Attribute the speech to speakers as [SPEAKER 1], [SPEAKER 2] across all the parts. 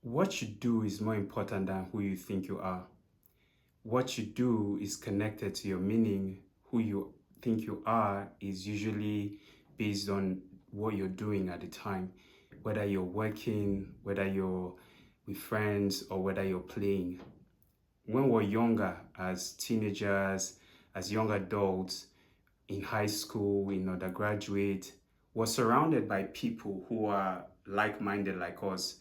[SPEAKER 1] What you do is more important than who you think you are. What you do is connected to your meaning. Who you think you are is usually based on what you're doing at the time, whether you're working, whether you're with friends, or whether you're playing. When we're younger, as teenagers, as young adults, in high school, in undergraduate, we're surrounded by people who are like-minded like us.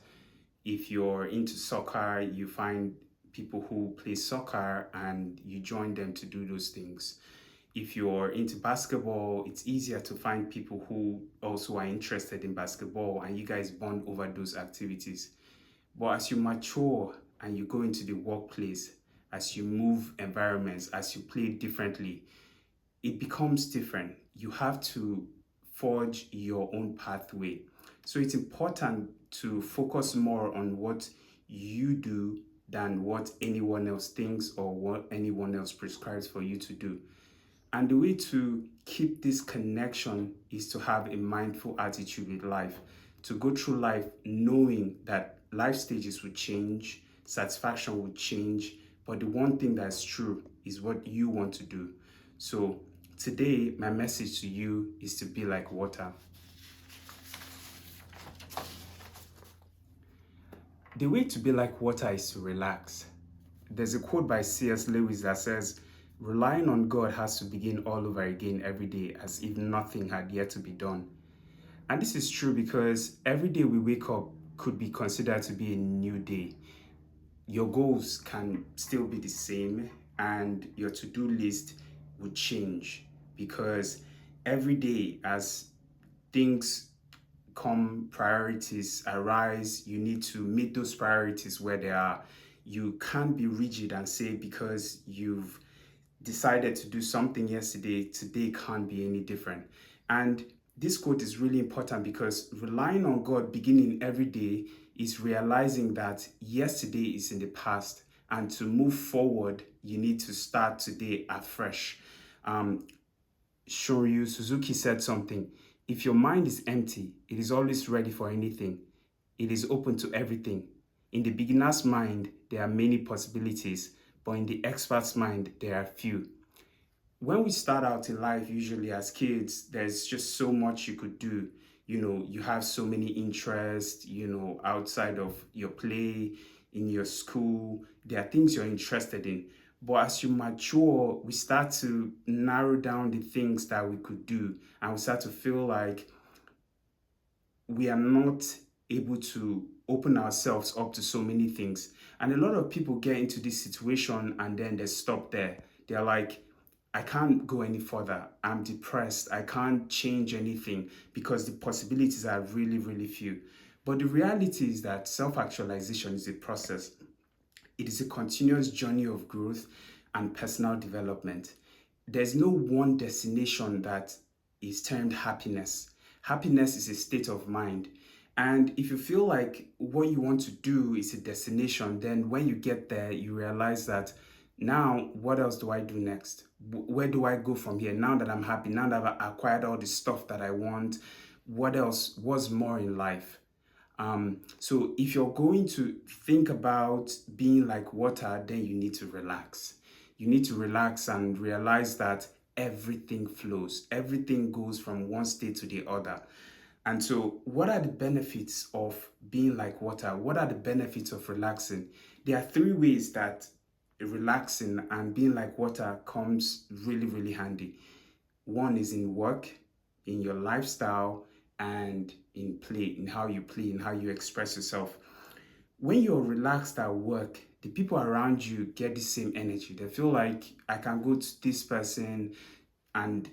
[SPEAKER 1] If you're into soccer, you find people who play soccer and you join them to do those things. If you're into basketball, it's easier to find people who also are interested in basketball and you guys bond over those activities. But as you mature and you go into the workplace, as you move environments, as you play differently, it becomes different. You have to forge your own pathway. So it's important to focus more on what you do than what anyone else thinks or what anyone else prescribes for you to do. And the way to keep this connection is to have a mindful attitude with life, to go through life knowing that life stages will change, satisfaction will change, but the one thing that's true is what you want to do. So today, my message to you is to be like water. The way to be like water is to relax. There's a quote by C.S. Lewis that says, relying on God has to begin all over again every day as if nothing had yet to be done. And this is true because every day we wake up could be considered to be a new day. Your goals can still be the same and your to-do list would change because every day as things come, priorities arise, you need to meet those priorities where they are. You can't be rigid and say because you've decided to do something yesterday, today can't be any different. And this quote is really important because relying on God beginning every day is realizing that yesterday is in the past, and to move forward, you need to start today afresh. Shoryu Suzuki said something. If your mind is empty, it is always ready for anything. It is open to everything. In the beginner's mind, there are many possibilities, but in the expert's mind, there are few. When we start out in life, usually as kids, there's just so much you could do. You have so many interests, outside of your play, in your school. There are things you're interested in. But as you mature, we start to narrow down the things that we could do, and we start to feel like we are not able to open ourselves up to so many things. And a lot of people get into this situation and then they stop there. They're like, I can't go any further. I'm depressed. I can't change anything because the possibilities are really, really few. But the reality is that self-actualization is a process. It is a continuous journey of growth and personal development. There's no one destination that is termed happiness. Happiness is a state of mind. And if you feel like what you want to do is a destination, then when you get there, you realize that now, what else do I do next? Where do I go from here? Now that I'm happy, now that I've acquired all the stuff that I want, what else? What's more in life? So if you're going to think about being like water, then you need to relax. You need to relax and realize that everything flows. Everything goes from one state to the other. And so what are the benefits of being like water? What are the benefits of relaxing? There are three ways that relaxing and being like water comes really, really handy. One is in work, in your lifestyle, and in play, in how you play, in how you express yourself. When you're relaxed at work, the people around you get the same energy. They feel like I can go to this person and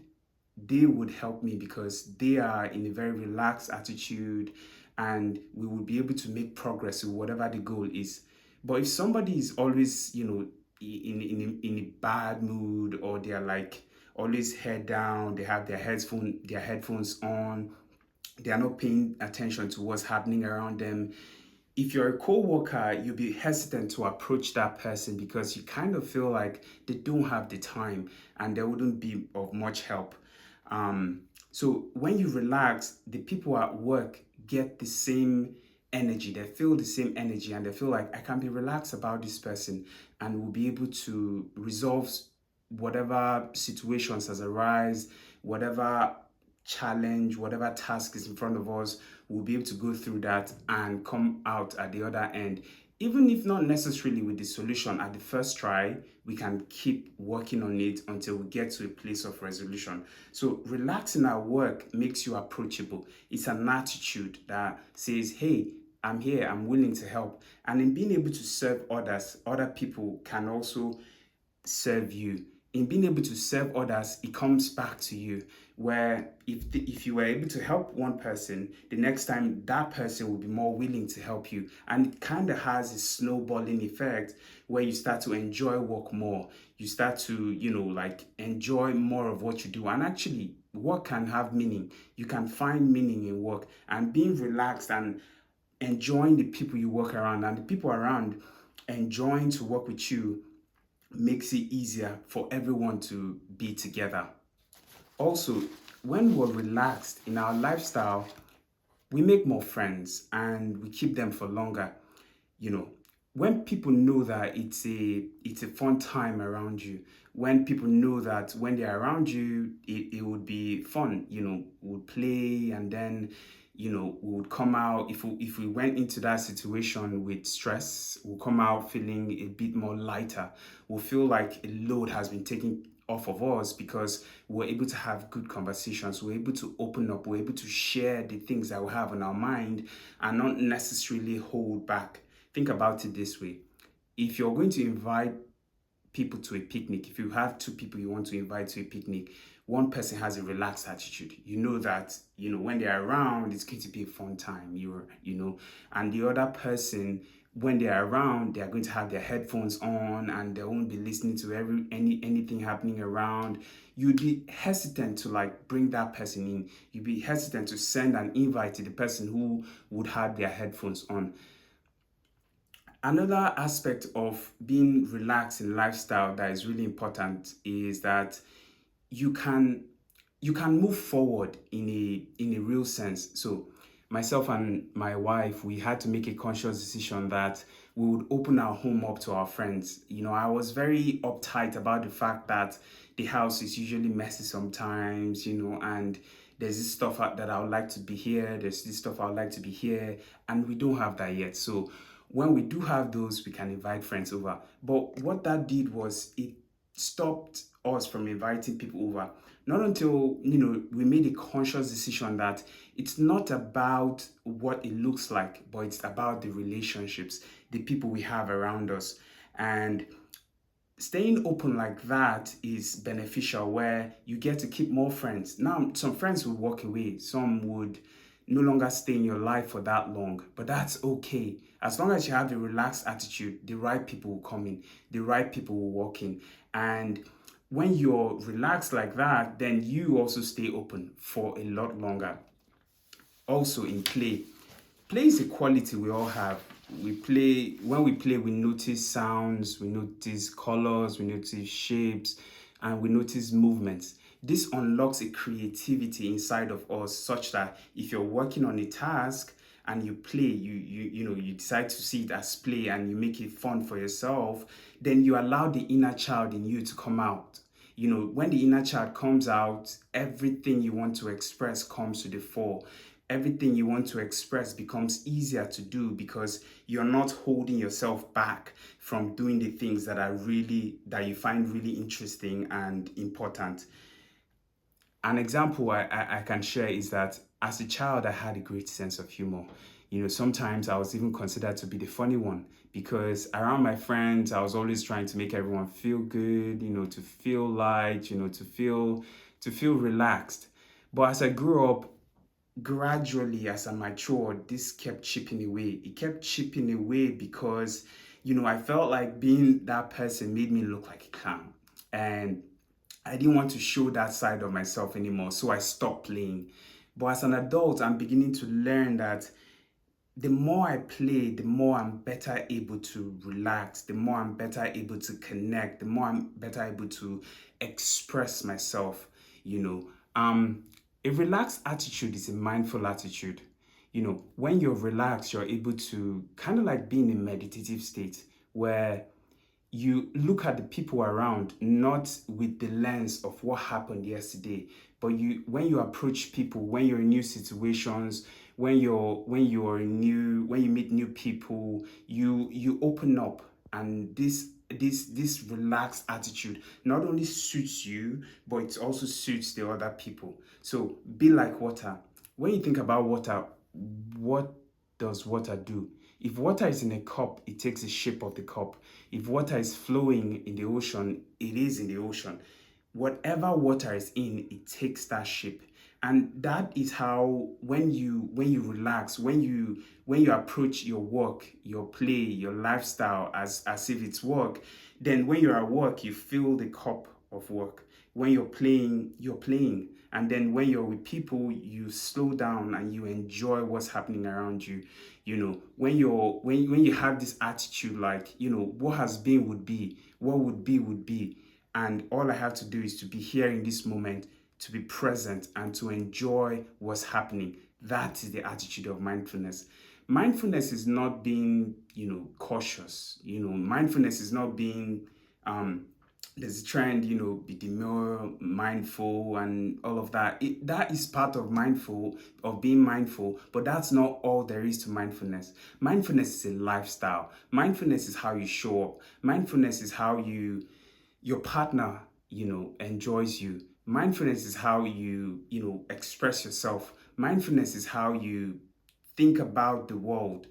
[SPEAKER 1] they would help me because they are in a very relaxed attitude and we will be able to make progress with whatever the goal is. But if somebody is always, in a bad mood, or they're like always head down, they have their headphones on, they are not paying attention to what's happening around them. If you're a co-worker, you'll be hesitant to approach that person because you kind of feel like they don't have the time and they wouldn't be of much help. So when you relax, the people at work get the same energy, they feel the same energy, and they feel like I can be relaxed about this person and will be able to resolve whatever situations has arise, whatever challenge, whatever task is in front of us, we'll be able to go through that and come out at the other end. Even if not necessarily with the solution at the first try, we can keep working on it until we get to a place of resolution. So, relaxing at work makes you approachable. It's an attitude that says, hey, I'm here, I'm willing to help. And in being able to serve others, other people can also serve you. In being able to serve others, it comes back to you. Where if you were able to help one person, the next time that person will be more willing to help you, and it kind of has a snowballing effect where you start to enjoy work more. You start to like enjoy more of what you do, and actually work can have meaning. You can find meaning in work, and being relaxed and enjoying the people you work around and the people around enjoying to work with you makes it easier for everyone to be together. Also, when we're relaxed in our lifestyle, we make more friends and we keep them for longer. You know, when people know that it's a fun time around you, when people know that when they're around you, it would be fun. We'll play, and then we would come out. If we went into that situation with stress, we'll come out feeling a bit more lighter. We'll feel like a load has been taken off of us because we're able to have good conversations. We're able to open up. We're able to share the things that we have on our mind and not necessarily hold back. Think about it this way. If you're going to invite people to a picnic, if you have two people you want to invite to a picnic, one person has a relaxed attitude. You know that, when they're around, it's going to be a fun time. And the other person, when they're around, they're going to have their headphones on and they won't be listening to anything happening around. You'd be hesitant to like bring that person in. You'd be hesitant to send an invite to the person who would have their headphones on. Another aspect of being relaxed in lifestyle that is really important is that you can you can move forward in a real sense. So myself and my wife, we had to make a conscious decision that we would open our home up to our friends. I was very uptight about the fact that the house is usually messy sometimes, and there's this stuff that I would like to be here, there's this stuff I would like to be here, and we don't have that yet. So when we do have those, we can invite friends over. But what that did was it stopped us from inviting people over. Not until, we made a conscious decision that it's not about what it looks like, but it's about the relationships, the people we have around us. And staying open like that is beneficial, where you get to keep more friends. Now, some friends will walk away, some would no longer stay in your life for that long, but that's okay. As long as you have a relaxed attitude, the right people will come in, the right people will walk in. And when you're relaxed like that, then you also stay open for a lot longer. Also, in play is a quality we all have. When we play, we notice sounds, we notice colors, we notice shapes, and we notice movements. This unlocks a creativity inside of us, such that if you're working on a task and you play, you decide to see it as play and you make it fun for yourself, then you allow the inner child in you to come out. When the inner child comes out, everything you want to express comes to the fore. Everything you want to express becomes easier to do because you're not holding yourself back from doing the things that you find really interesting and important. An example I can share is that as a child, I had a great sense of humor. Sometimes I was even considered to be the funny one because around my friends, I was always trying to make everyone feel good, to feel light, to feel relaxed. But as I grew up, gradually as I matured, this kept chipping away. It kept chipping away because, I felt like being that person made me look like a clown. And I didn't want to show that side of myself anymore. So I stopped playing. But as an adult, I'm beginning to learn that the more I play, the more I'm better able to relax, the more I'm better able to connect, the more I'm better able to express myself, you know. A relaxed attitude is a mindful attitude. When you're relaxed, you're able to kind of like be in a meditative state where you look at the people around not with the lens of what happened yesterday, but when you approach people, when you're in new situations, when you meet new people, you open up, and this relaxed attitude not only suits you, but it also suits the other people. So be like water. When you think about water, what does water do? If water is in a cup, it takes the shape of the cup. If water is flowing in the ocean, it is in the ocean. Whatever water is in, it takes that shape. And that is how when you relax, when you approach your work, your play, your lifestyle as if it's work, then when you're at work, you fill the cup of work. When you're playing, you're playing. And then when you're with people, you slow down and you enjoy what's happening around you. When you have this attitude, like, what has been would be, what would be. And all I have to do is to be here in this moment, to be present and to enjoy what's happening. That is the attitude of mindfulness. Mindfulness is not being, cautious. Mindfulness is not being, there's a trend, be demure, mindful, and all of that. That is part of being mindful, but that's not all there is to mindfulness. Mindfulness is a lifestyle. Mindfulness is how you show up. Mindfulness is how your partner, enjoys you. Mindfulness is how you express yourself. Mindfulness is how you think about the world.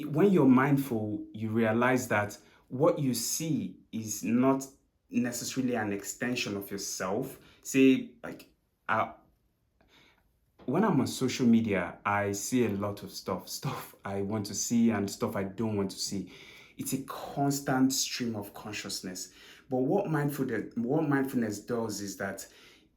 [SPEAKER 1] When you're mindful, you realize that what you see is not necessarily an extension of yourself. Say, like, uh, when I'm on social media, I see a lot of stuff I want to see and stuff I don't want to see. It's a constant stream of consciousness. But what mindfulness does is that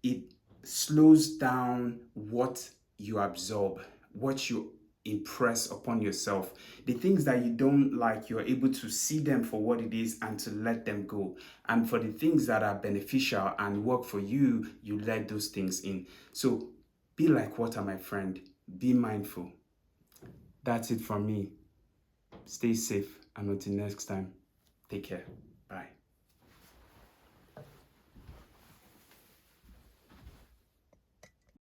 [SPEAKER 1] it slows down what you absorb, what you impress upon yourself. The things that you don't like, you're able to see them for what it is and to let them go. And for the things that are beneficial and work for you, you let those things in. So be like water, my friend. Be mindful. That's it from me. Stay safe, and until next time, take care. Bye.